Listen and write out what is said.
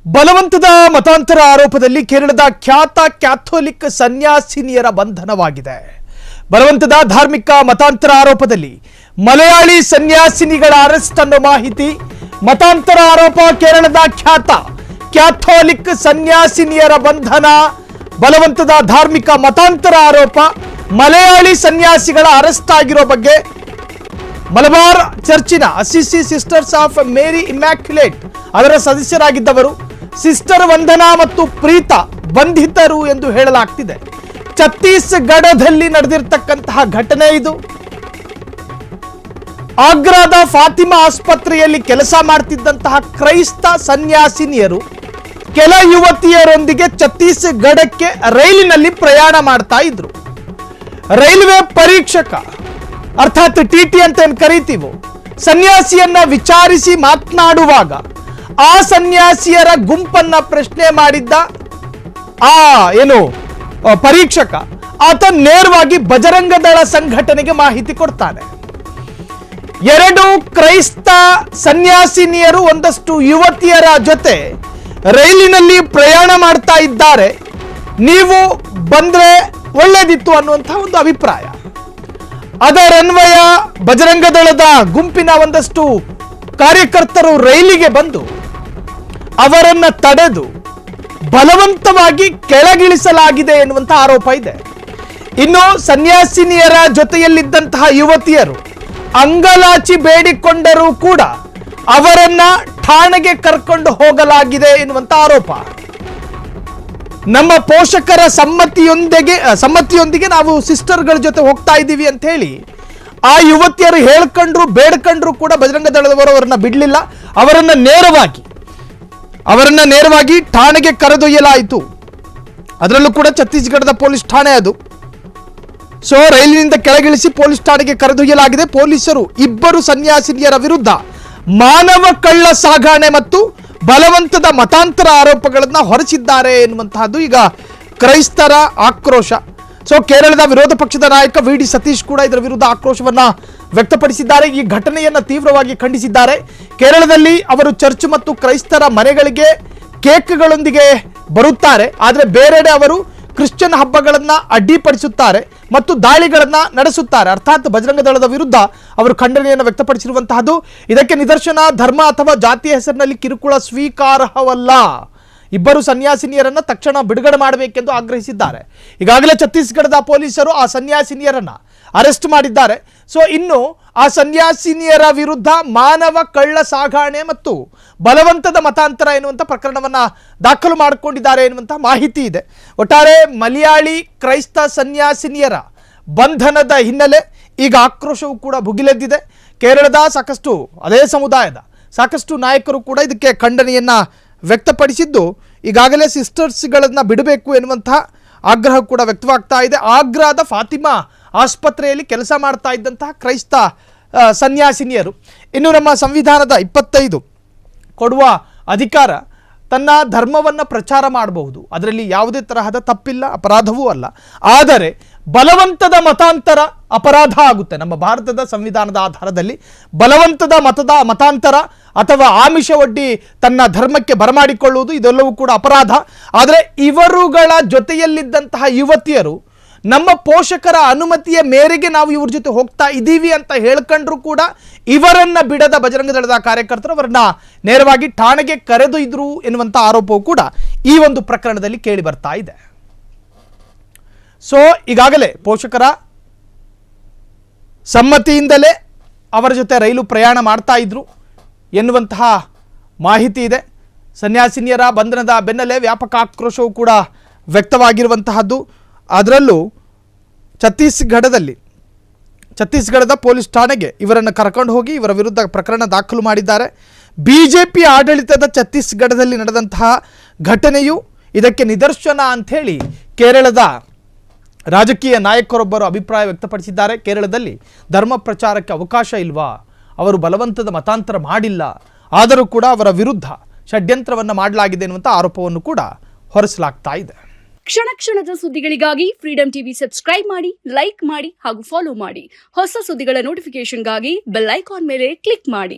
ಬಲವಂತದ ಮತಾಂತರ ಆರೋಪದಲ್ಲಿ ಕೇರಳದ ಖ್ಯಾತ ಕ್ಯಾಥೋಲಿಕ್ ಸನ್ಯಾಸಿನಿಯರ ಬಂಧನವಾಗಿದೆ. ಬಲವಂತದ ಧಾರ್ಮಿಕ ಮತಾಂತರ ಆರೋಪದಲ್ಲಿ ಮಲಯಾಳಿ ಸನ್ಯಾಸಿನಿಗಳ ಅರೆಸ್ಟ್ ಅನ್ನೋ ಮಾಹಿತಿ. ಮತಾಂತರ ಆರೋಪ, ಕೇರಳದ ಖ್ಯಾತ ಕ್ಯಾಥೋಲಿಕ್ ಸನ್ಯಾಸಿನಿಯರ ಬಂಧನ, ಬಲವಂತದ ಧಾರ್ಮಿಕ ಮತಾಂತರ ಆರೋಪ, ಮಲಯಾಳಿ ಸನ್ಯಾಸಿಗಳ ಅರೆಸ್ಟ್ ಆಗಿರೋ ಬಗ್ಗೆ ಮಲಬಾರ್ ಚರ್ಚಿನ Assisi sisters of Mary Immaculate ಅದರ ಸದಸ್ಯರಾಗಿದ್ದವರು ಸಿಸ್ಟರ್ ವಂದನಾ ಮತ್ತು ಪ್ರೀತಾ ಬಂಧಿತರು ಎಂದು ಹೇಳಲಾಗ್ತಿದೆ. ಛತ್ತೀಸ್ಗಢದಲ್ಲಿ ನಡೆದಿರತಕ್ಕಂತಹ ಘಟನೆ ಇದು. ಆಗ್ರಾದ ಫಾತಿಮಾ ಆಸ್ಪತ್ರೆಯಲ್ಲಿ ಕೆಲಸ ಮಾಡ್ತಿದ್ದಂತಹ ಕ್ರೈಸ್ತ ಸನ್ಯಾಸಿನಿಯರು ಕೆಲ ಯುವತಿಯರೊಂದಿಗೆ ಛತ್ತೀಸ್ಗಢಕ್ಕೆ ರೈಲಿನಲ್ಲಿ ಪ್ರಯಾಣ ಮಾಡ್ತಾ ಇದ್ರು. ರೈಲ್ವೆ ಪರೀಕ್ಷಕ ಅರ್ಥಾತ್ ಟಿಟಿ ಅಂತ ಏನು ಕರೀತೀವೋ ಸನ್ಯಾಸಿಯನ್ನ ವಿಚಾರಿಸಿ ಮಾತನಾಡುವಾಗ ಆ ಸನ್ಯಾಸಿಯರ ಗುಂಪನ್ನ ಪ್ರಶ್ನೆ ಮಾಡಿದ್ದ ಪರೀಕ್ಷಕ ಆತ ನೇರವಾಗಿ ಬಜರಂಗ ದಳ ಸಂಘಟನೆಗೆ ಮಾಹಿತಿ ಕೊಡ್ತಾನೆ. ಎರಡು ಕ್ರೈಸ್ತ ಸನ್ಯಾಸಿನಿಯರು ಒಂದಷ್ಟು ಯುವತಿಯರ ಜೊತೆ ರೈಲಿನಲ್ಲಿ ಪ್ರಯಾಣ ಮಾಡ್ತಾ ಇದ್ದಾರೆ, ನೀವು ಬಂದ್ರೆ ಒಳ್ಳೇದಿತ್ತು ಅನ್ನುವಂತಹ ಒಂದು ಅಭಿಪ್ರಾಯ. ಅದರನ್ವಯ ಬಜರಂಗ ದಳದ ಗುಂಪಿನ ಒಂದಷ್ಟು ಕಾರ್ಯಕರ್ತರು ರೈಲಿಗೆ ಬಂದು ಅವರನ್ನ ತಡೆದು ಬಲವಂತವಾಗಿ ಕೆಳಗಿಳಿಸಲಾಗಿದೆ ಎನ್ನುವಂತಹ ಆರೋಪ ಇದೆ. ಇನ್ನು ಸನ್ಯಾಸಿನಿಯರ ಜೊತೆಯಲ್ಲಿದ್ದಂತಹ ಯುವತಿಯರು ಅಂಗಲಾಚಿ ಬೇಡಿಕೊಂಡರೂ ಕೂಡ ಅವರನ್ನ ಠಾಣೆಗೆ ಕರ್ಕೊಂಡು ಹೋಗಲಾಗಿದೆ ಎನ್ನುವಂತ ಆರೋಪ. ನಮ್ಮ ಪೋಷಕರ ಸಮ್ಮತಿಯೊಂದಿಗೆ ನಾವು ಸಿಸ್ಟರ್ಗಳ ಜೊತೆ ಹೋಗ್ತಾ ಇದ್ದೀವಿ ಅಂತ ಹೇಳಿ ಆ ಯುವತಿಯರು ಹೇಳ್ಕೊಂಡ್ರು ಬೇಡ್ಕೊಂಡ್ರು ಕೂಡ ಬಜರಂಗ ದಳದವರು ಅವರನ್ನ ಬಿಡಲಿಲ್ಲ. ಅವರನ್ನ ನೇರವಾಗಿ ಠಾಣೆಗೆ ಕರೆದೊಯ್ಯಲಾಯಿತು. ಅದರಲ್ಲೂ ಕೂಡ ಛತ್ತೀಸ್ಗಢದ ಪೊಲೀಸ್ ಠಾಣೆ ಅದು. ಸೊ ರೈಲಿನಿಂದ ಕೆಳಗಿಳಿಸಿ ಪೊಲೀಸ್ ಠಾಣೆಗೆ ಕರೆದೊಯ್ಯಲಾಗಿದೆ. ಪೊಲೀಸರು ಇಬ್ಬರು ಸನ್ಯಾಸಿನಿಯರ ವಿರುದ್ಧ ಮಾನವ ಕಳ್ಳ ಸಾಗಣೆ ಮತ್ತು ಬಲವಂತದ ಮತಾಂತರ ಆರೋಪಗಳನ್ನ ಹೊರಚಿದ್ದಾರೆ ಎನ್ನುವಂತಹದ್ದು ಈಗ ಕ್ರೈಸ್ತರ ಆಕ್ರೋಶ. ಸೊ ಕೇರಳದ ವಿರೋಧ ಪಕ್ಷದ ನಾಯಕ ವಿ.ಡಿ. ಸತೀಶ್ ಕೂಡ ಇದರ ವಿರುದ್ಧ ಆಕ್ರೋಶವನ್ನ ವ್ಯಕ್ತಪಡಿಸಿದ್ದಾರೆ. ಈ ಘಟನೆಯನ್ನ ತೀವ್ರವಾಗಿ ಖಂಡಿಸಿದ್ದಾರೆ. ಕೇರಳದಲ್ಲಿ ಅವರು ಚರ್ಚ್ ಮತ್ತು ಕ್ರೈಸ್ತರ ಮನೆಗಳಿಗೆ ಕೇಕ್ಗಳೊಂದಿಗೆ ಬರುತ್ತಾರೆ, ಆದರೆ ಬೇರೆಡೆ ಅವರು ಕ್ರಿಶ್ಚಿಯನ್ ಹಬ್ಬಗಳನ್ನ ಅಡ್ಡಿಪಡಿಸುತ್ತಾರೆ ಮತ್ತು ದಾಳಿಗಳನ್ನ ನಡೆಸುತ್ತಾರೆ. ಅರ್ಥಾತ್ ಬಜರಂಗ ದಳದ ವಿರುದ್ಧ ಅವರು ಖಂಡನೆಯನ್ನು ವ್ಯಕ್ತಪಡಿಸಿರುವಂತಹದ್ದು. ಇದಕ್ಕೆ ನಿದರ್ಶನ, ಧರ್ಮ ಅಥವಾ ಜಾತಿಯ ಹೆಸರಿನಲ್ಲಿ ಕಿರುಕುಳ ಸ್ವೀಕಾರಾರ್ಹವಲ್ಲ. ಇಬ್ಬರು ಸನ್ಯಾಸಿನಿಯರನ್ನ ತಕ್ಷಣ ಬಿಡುಗಡೆ ಮಾಡಬೇಕೆಂದು ಆಗ್ರಹಿಸಿದ್ದಾರೆ. ಈಗಾಗಲೇ ಛತ್ತೀಸ್ಗಢದ ಪೊಲೀಸರು ಆ ಸನ್ಯಾಸಿನಿಯರನ್ನ ಅರೆಸ್ಟ್ ಮಾಡಿದ್ದಾರೆ. ಸೊ ಇನ್ನು ಆ ಸನ್ಯಾಸಿನಿಯರ ವಿರುದ್ಧ ಮಾನವ ಕಳ್ಳ ಸಾಗಣೆ ಮತ್ತು ಬಲವಂತದ ಮತಾಂತರ ಎನ್ನುವಂಥ ಪ್ರಕರಣವನ್ನ ದಾಖಲು ಮಾಡಿಕೊಂಡಿದ್ದಾರೆ ಎನ್ನುವಂಥ ಮಾಹಿತಿ ಇದೆ. ಒಟ್ಟಾರೆ ಮಲಯಾಳಿ ಕ್ರೈಸ್ತ ಸನ್ಯಾಸಿನಿಯರ ಬಂಧನದ ಹಿನ್ನೆಲೆ ಈಗ ಆಕ್ರೋಶವು ಕೂಡ ಭುಗಿಲೆದ್ದಿದೆ. ಕೇರಳದ ಅದೇ ಸಮುದಾಯದ ಸಾಕಷ್ಟು ನಾಯಕರು ಕೂಡ ಇದಕ್ಕೆ ಖಂಡನೆಯನ್ನ ವ್ಯಕ್ತಪಡಿಸಿದ್ದು, ಈಗಾಗಲೇ ಸಿಸ್ಟರ್ಸ್ಗಳನ್ನ ಬಿಡಬೇಕು ಎನ್ನುವಂತಹ ಆಗ್ರಹ ಕೂಡ ವ್ಯಕ್ತವಾಗ್ತಾ ಇದೆ. ಆಗ್ರಾದ ಫಾತಿಮಾ ಆಸ್ಪತ್ರೆಯಲ್ಲಿ ಕೆಲಸ ಮಾಡ್ತಾ ಇದ್ದಂತಹ ಕ್ರೈಸ್ತ ಸನ್ಯಾಸಿನಿಯರು, ಇನ್ನು ನಮ್ಮ ಸಂವಿಧಾನದ 25 ಕೊಡುವ ಅಧಿಕಾರ ತನ್ನ ಧರ್ಮವನ್ನು ಪ್ರಚಾರ ಮಾಡಬಹುದು, ಅದರಲ್ಲಿ ಯಾವುದೇ ತರಹದ ತಪ್ಪಿಲ್ಲ, ಅಪರಾಧವೂ ಅಲ್ಲ. ಆದರೆ ಬಲವಂತದ ಮತಾಂತರ ಅಪರಾಧ ಆಗುತ್ತೆ. ನಮ್ಮ ಭಾರತದ ಸಂವಿಧಾನದ ಆಧಾರದಲ್ಲಿ ಬಲವಂತದ ಮತಾಂತರ ಅಥವಾ ಆಮಿಷ ಒಡ್ಡಿ ತನ್ನ ಧರ್ಮಕ್ಕೆ ಬರಮಾಡಿಕೊಳ್ಳುವುದು ಇದೆಲ್ಲವೂ ಕೂಡ ಅಪರಾಧ. ಆದರೆ ಇವರುಗಳ ಜೊತೆಯಲ್ಲಿದ್ದಂತಹ ಯುವತಿಯರು ನಮ್ಮ ಪೋಷಕರ ಅನುಮತಿಯ ಮೇರೆಗೆ ನಾವು ಇವ್ರ ಜೊತೆ ಹೋಗ್ತಾ ಇದ್ದೀವಿ ಅಂತ ಹೇಳ್ಕೊಂಡ್ರು ಕೂಡ ಇವರನ್ನ ಬಿಡದ ಬಜರಂಗ ದಳದ ಕಾರ್ಯಕರ್ತರು ಅವರನ್ನ ನೇರವಾಗಿ ಠಾಣೆಗೆ ಕರೆದೊಯ್ದ್ರು ಎನ್ನುವಂಥ ಆರೋಪವು ಕೂಡ ಈ ಒಂದು ಪ್ರಕರಣದಲ್ಲಿ ಕೇಳಿ ಬರ್ತಾ ಇದೆ. ಸೊ ಈಗಾಗಲೇ ಪೋಷಕರ ಸಮ್ಮತಿಯಿಂದಲೇ ಅವರ ಜೊತೆ ರೈಲು ಪ್ರಯಾಣ ಮಾಡ್ತಾ ಇದ್ರು ಎನ್ನುವಂತಹ ಮಾಹಿತಿ ಇದೆ. ಸನ್ಯಾಸಿನಿಯರ ಬಂಧನದ ಬೆನ್ನಲ್ಲೇ ವ್ಯಾಪಕ ಆಕ್ರೋಶವು ಕೂಡ ವ್ಯಕ್ತವಾಗಿರುವಂತಹದ್ದು. ಅದರಲ್ಲೂ ಛತ್ತೀಸ್ಗಢದ ಪೊಲೀಸ್ ಠಾಣೆಗೆ ಇವರನ್ನು ಕರ್ಕೊಂಡು ಹೋಗಿ ಇವರ ವಿರುದ್ಧ ಪ್ರಕರಣ ದಾಖಲು ಮಾಡಿದ್ದಾರೆ. ಬಿಜೆಪಿ ಆಡಳಿತದ ಛತ್ತೀಸ್ಗಢದಲ್ಲಿ ನಡೆದಂತಹ ಘಟನೆಯು ಇದಕ್ಕೆ ನಿದರ್ಶನ ಅಂಥೇಳಿ ಕೇರಳದ ರಾಜಕೀಯ ನಾಯಕರೊಬ್ಬರು ಅಭಿಪ್ರಾಯ ವ್ಯಕ್ತಪಡಿಸಿದ್ದಾರೆ. ಕೇರಳದಲ್ಲಿ ಧರ್ಮ ಪ್ರಚಾರಕ್ಕೆ ಅವಕಾಶ ಇಲ್ವಾ, ಅವರು ಬಲವಂತದ ಮತಾಂತರ ಮಾಡಿಲ್ಲ, ಆದರೂ ಕೂಡ ಅವರ ವಿರುದ್ಧ ಷಡ್ಯಂತ್ರವನ್ನು ಮಾಡಲಾಗಿದೆ ಎನ್ನುವಂಥ ಆರೋಪವನ್ನು ಕೂಡ ಹೊರಿಸಲಾಗ್ತಾ ಇದೆ. ಕ್ಷಣ ಕ್ಷಣದ ಸುದ್ದಿಗಳಿಗಾಗಿ ಫ್ರೀಡಂ ಟಿವಿ ಸಬ್ಸ್ಕ್ರೈಬ್ ಮಾಡಿ, ಲೈಕ್ ಮಾಡಿ ಹಾಗೂ ಫಾಲೋ ಮಾಡಿ. ಹೊಸ ಸುದ್ದಿಗಳ ನೋಟಿಫಿಕೇಶನ್ಗಾಗಿ ಬೆಲ್ ಐಕಾನ್ ಮೇಲೆ ಕ್ಲಿಕ್ ಮಾಡಿ.